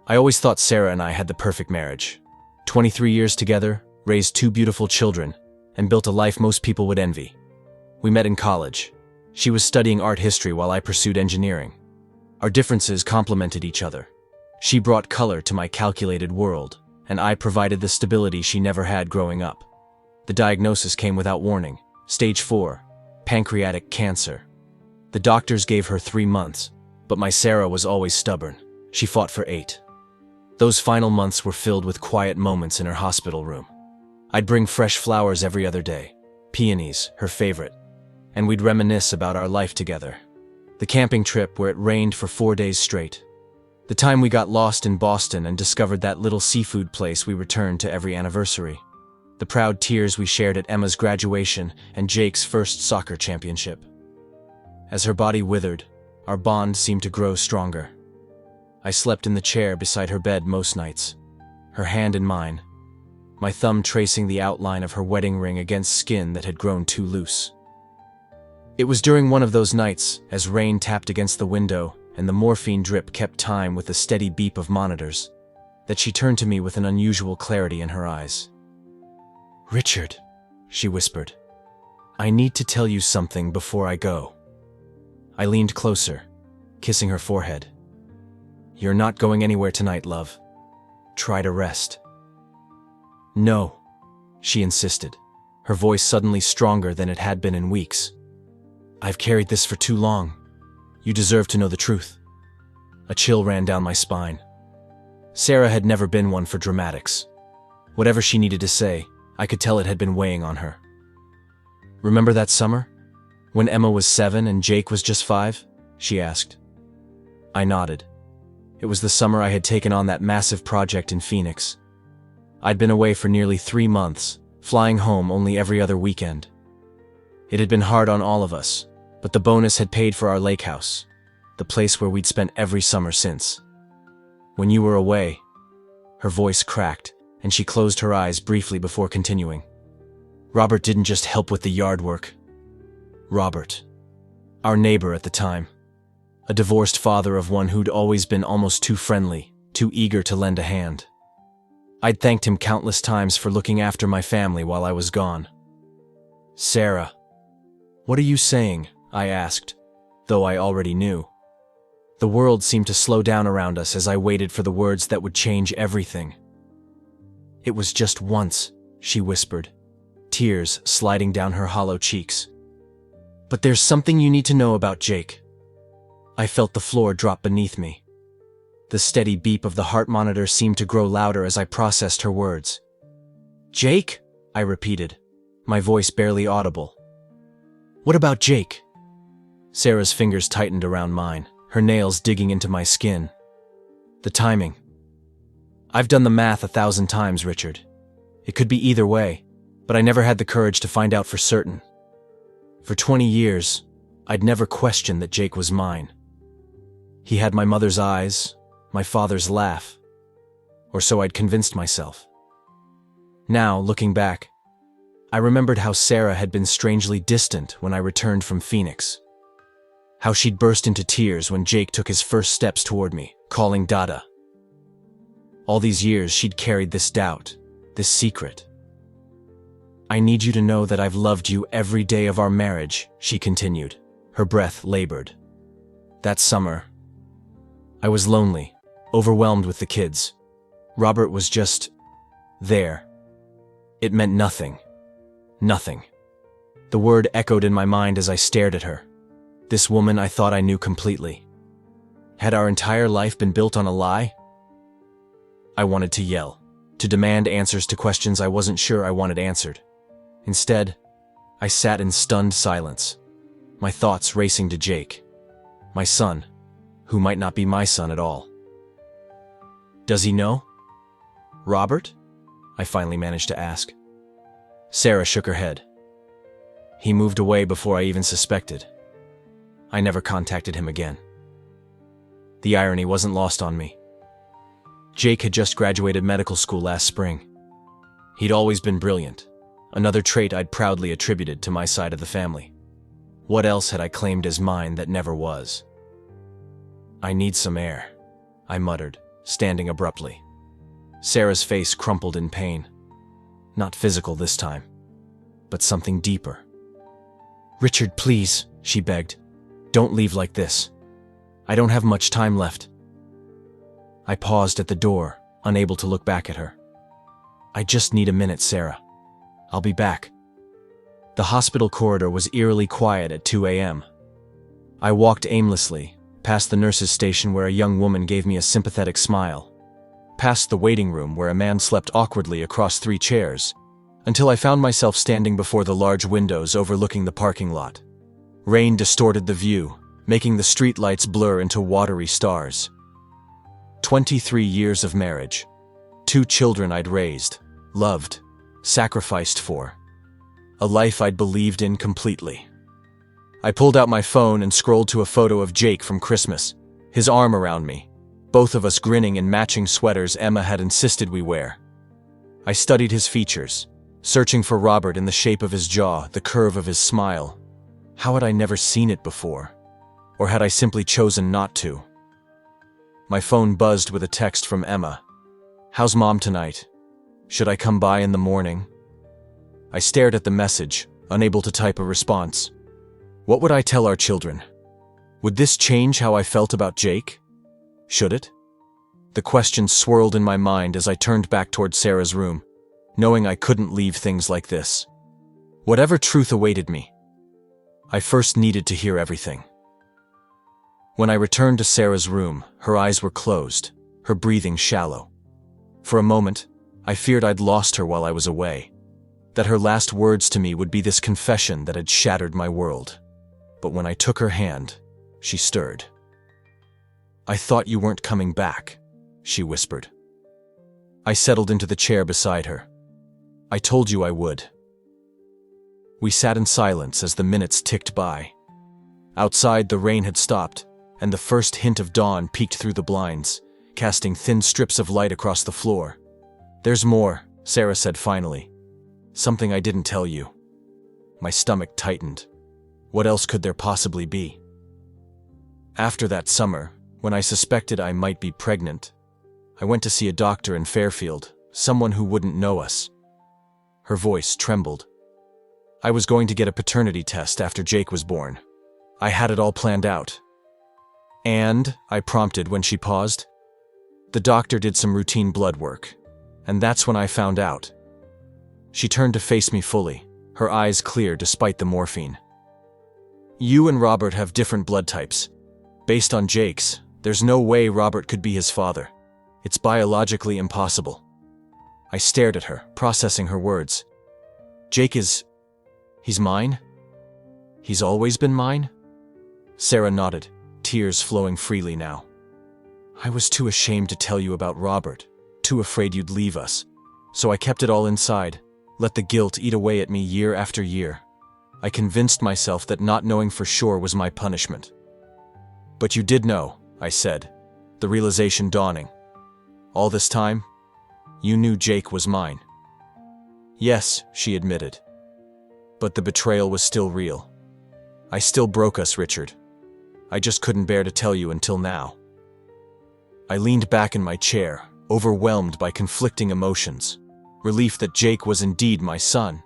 I always thought Sarah and I had the perfect marriage. 23 years together, raised 2 beautiful children, and built a life most people would envy. We met in college. She was studying art history while I pursued engineering. Our differences complemented each other. She brought color to my calculated world, and I provided the stability she never had growing up. The diagnosis came without warning. Stage 4, pancreatic cancer. The doctors gave her 3 months, but my Sarah was always stubborn. She fought for 8. Those final months were filled with quiet moments in her hospital room. I'd bring fresh flowers every other day, peonies, her favorite, and we'd reminisce about our life together. The camping trip where it rained for 4 days straight. The time we got lost in Boston and discovered that little seafood place we returned to every anniversary. The proud tears we shared at Emma's graduation and Jake's first soccer championship. As her body withered, our bond seemed to grow stronger. I slept in the chair beside her bed most nights, her hand in mine, my thumb tracing the outline of her wedding ring against skin that had grown too loose. It was during one of those nights, as rain tapped against the window and the morphine drip kept time with the steady beep of monitors, that she turned to me with an unusual clarity in her eyes. "Richard," she whispered, "I need to tell you something before I go." I leaned closer, kissing her forehead. "You're not going anywhere tonight, love. Try to rest." "No," she insisted, her voice suddenly stronger than it had been in weeks. "I've carried this for too long. You deserve to know the truth." A chill ran down my spine. Sarah had never been one for dramatics. Whatever she needed to say, I could tell it had been weighing on her. "Remember that summer? When Emma was 7 and Jake was just 5? She asked. I nodded. It was the summer I had taken on that massive project in Phoenix. I'd been away for nearly 3 months, flying home only every other weekend. It had been hard on all of us, but the bonus had paid for our lake house, the place where we'd spent every summer since. "When you were away," her voice cracked, and she closed her eyes briefly before continuing. "Robert didn't just help with the yard work. Robert, our neighbor at the time, a divorced father of one who'd always been almost too friendly, too eager to lend a hand. I'd thanked him countless times for looking after my family while I was gone." "Sarah, what are you saying?" I asked, though I already knew. The world seemed to slow down around us as I waited for the words that would change everything. "It was just once," she whispered, tears sliding down her hollow cheeks. "But there's something you need to know about Jake." I felt the floor drop beneath me. The steady beep of the heart monitor seemed to grow louder as I processed her words. "Jake?" I repeated, my voice barely audible. "What about Jake?" Sarah's fingers tightened around mine, her nails digging into my skin. "The timing. I've done the math 1,000 times, Richard. It could be either way, but I never had the courage to find out for certain. For 20 years, I'd never questioned that Jake was mine. He had my mother's eyes, my father's laugh, or so I'd convinced myself. Now, looking back, I remembered how Sarah had been strangely distant when I returned from Phoenix. How she'd burst into tears when Jake took his first steps toward me, calling Dada. All these years she'd carried this doubt, this secret. "I need you to know that I've loved you every day of our marriage," she continued, her breath labored. "That summer, I was lonely, overwhelmed with the kids. Robert was just there. It meant nothing. Nothing." The word echoed in my mind as I stared at her. This woman I thought I knew completely. Had our entire life been built on a lie? I wanted to yell, to demand answers to questions I wasn't sure I wanted answered. Instead, I sat in stunned silence, my thoughts racing to Jake, my son, who might not be my son at all. "Does he know? Robert?" I finally managed to ask. Sarah shook her head. "He moved away before I even suspected. I never contacted him again." The irony wasn't lost on me. Jake had just graduated medical school last spring. He'd always been brilliant, another trait I'd proudly attributed to my side of the family. What else had I claimed as mine that never was? "I need some air," I muttered, standing abruptly. Sarah's face crumpled in pain. Not physical this time, but something deeper. "Richard, please," she begged. "Don't leave like this. I don't have much time left." I paused at the door, unable to look back at her. "I just need a minute, Sarah. I'll be back." The hospital corridor was eerily quiet at 2 a.m. I walked aimlessly, past the nurse's station where a young woman gave me a sympathetic smile, past the waiting room where a man slept awkwardly across 3 chairs, until I found myself standing before the large windows overlooking the parking lot. Rain distorted the view, making the streetlights blur into watery stars. 23 years of marriage. 2 children I'd raised, loved, sacrificed for. A life I'd believed in completely. I pulled out my phone and scrolled to a photo of Jake from Christmas, his arm around me, both of us grinning in matching sweaters Emma had insisted we wear. I studied his features, searching for Robert in the shape of his jaw, the curve of his smile. How had I never seen it before? Or had I simply chosen not to? My phone buzzed with a text from Emma. "How's Mom tonight? Should I come by in the morning?" I stared at the message, unable to type a response. What would I tell our children? Would this change how I felt about Jake? Should it? The question swirled in my mind as I turned back toward Sarah's room, knowing I couldn't leave things like this. Whatever truth awaited me, I first needed to hear everything. When I returned to Sarah's room, her eyes were closed, her breathing shallow. For a moment, I feared I'd lost her while I was away, that her last words to me would be this confession that had shattered my world. But when I took her hand, she stirred. "I thought you weren't coming back," she whispered. I settled into the chair beside her. "I told you I would." We sat in silence as the minutes ticked by. Outside, the rain had stopped, and the first hint of dawn peeked through the blinds, casting thin strips of light across the floor. "There's more," Sarah said finally. "Something I didn't tell you." My stomach tightened. What else could there possibly be? After that summer, when I suspected I might be pregnant, I went to see a doctor in Fairfield, someone who wouldn't know us. Her voice trembled. I was going to get a paternity test after Jake was born. I had it all planned out. "And?" I prompted when she paused. "The doctor did some routine blood work, and that's when I found out." She turned to face me fully, her eyes clear despite the morphine. "You and Robert have different blood types. Based on Jake's, there's no way Robert could be his father. It's biologically impossible." I stared at her, processing her words. "Jake he's mine? He's always been mine?" Sarah nodded, tears flowing freely now. "I was too ashamed to tell you about Robert, too afraid you'd leave us. So I kept it all inside, let the guilt eat away at me year after year. I convinced myself that not knowing for sure was my punishment." "But you did know," I said, the realization dawning. "All this time, you knew Jake was mine." "Yes," she admitted. "But the betrayal was still real. I still broke us, Richard. I just couldn't bear to tell you until now." I leaned back in my chair, overwhelmed by conflicting emotions. Relief that Jake was indeed my son.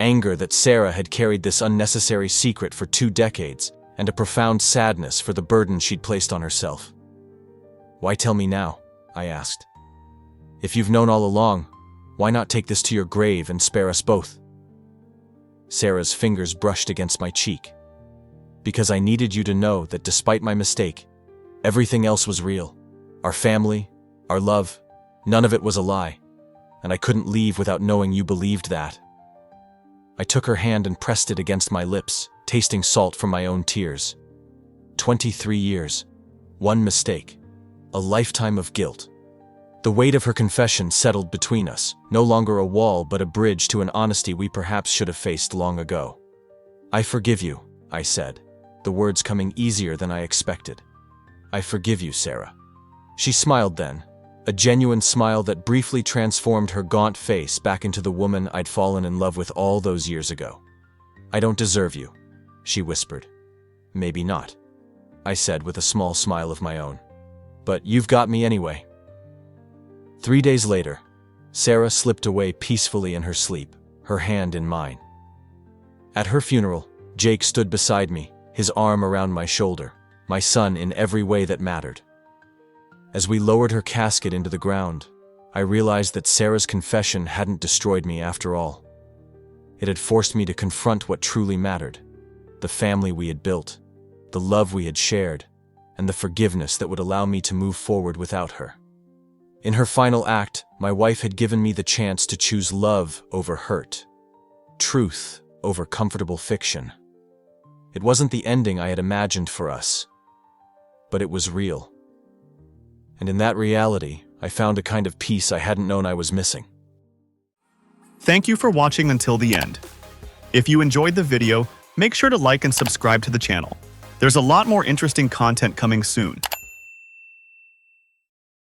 Anger that Sarah had carried this unnecessary secret for 2 decades, and a profound sadness for the burden she'd placed on herself. "Why tell me now?" I asked. "If you've known all along, why not take this to your grave and spare us both?" Sarah's fingers brushed against my cheek. "Because I needed you to know that despite my mistake, everything else was real. Our family, our love, none of it was a lie, and I couldn't leave without knowing you believed that." I took her hand and pressed it against my lips, tasting salt from my own tears. 23 years, 1 mistake, a lifetime of guilt. The weight of her confession settled between us, no longer a wall but a bridge to an honesty we perhaps should have faced long ago. "I forgive you," I said, the words coming easier than I expected. "I forgive you, Sarah." She smiled then, a genuine smile that briefly transformed her gaunt face back into the woman I'd fallen in love with all those years ago. "I don't deserve you," she whispered. "Maybe not," I said with a small smile of my own. "But you've got me anyway." 3 days later, Sarah slipped away peacefully in her sleep, her hand in mine. At her funeral, Jake stood beside me, his arm around my shoulder, my son in every way that mattered. As we lowered her casket into the ground, I realized that Sarah's confession hadn't destroyed me after all. It had forced me to confront what truly mattered: the family we had built, the love we had shared, and the forgiveness that would allow me to move forward without her. In her final act, my wife had given me the chance to choose love over hurt, truth over comfortable fiction. It wasn't the ending I had imagined for us, but it was real. And in that reality, I found a kind of peace I hadn't known I was missing. Thank you for watching until the end. If you enjoyed the video, make sure to like and subscribe to the channel. There's a lot more interesting content coming soon.